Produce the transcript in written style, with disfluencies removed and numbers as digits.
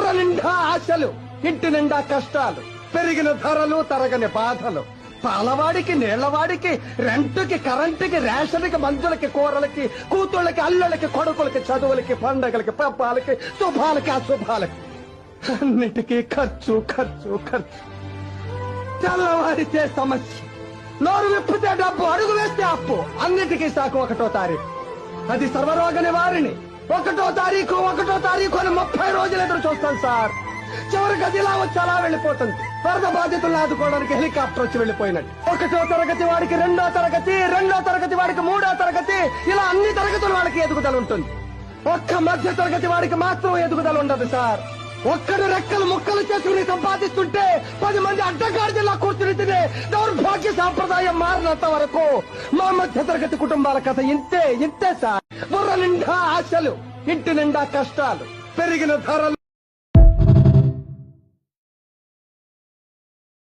బుర్ర నిండా ఆశలు, ఇంటి నిండా కష్టాలు, పెరిగిన ధరలు, తరగని బాధలు, పాలవాడికి, నీళ్లవాడికి, రెంటుకి, కరెంటుకి, రేషన్కి, మందులకి, కూరలకి, కూతుళ్ళకి, అల్లుళ్ళకి, కొడుకులకి, చదువులకి, పండగలకి, పబ్బాలకి, శుభాలకి, అశుభాలకి, అన్నిటికీ ఖర్చు ఖర్చు ఖర్చు. తెల్లవారితే సమస్య, నోరు విప్పితే డబ్బు, అడుగు వేస్తే అప్పు, అన్నిటికీ సాకు 1వ తారీఖు. అది సర్వరోగ నివారిణి. 1వ తారీఖు అని 30 రోజులు ఎదురు చూస్తాను సార్. చివరికి అది ఇలా వచ్చి అలా వెళ్ళిపోతుంది. వరద బాధితులను ఆదుకోవడానికి హెలికాప్టర్ వచ్చి వెళ్ళిపోయినట్టు. 1వ తరగతి వాడికి 2వ తరగతి, 2వ తరగతి వాడికి 3వ తరగతి, ఇలా అన్ని తరగతులు వాళ్ళకి ఎదుగుదల ఉంటుంది. ఒక్క మధ్య తరగతి వాడికి మాత్రం ఎదుగుదల ఉండదు సార్. ఒక్కడు రెక్కలు ముక్కలు చేసుకుని సంపాదిస్తుంటే 10 మంది అడ్డగాడిలా కూర్చుని తినే దౌర్భాగ్య సాంప్రదాయం మారినంత వరకు మా మధ్య తరగతి కుటుంబాల కథ ఇంతే సార్. బుర్ర నిండా ఆశలు, ఇంటి నిండా కష్టాలు, పెరిగిన ధరలు.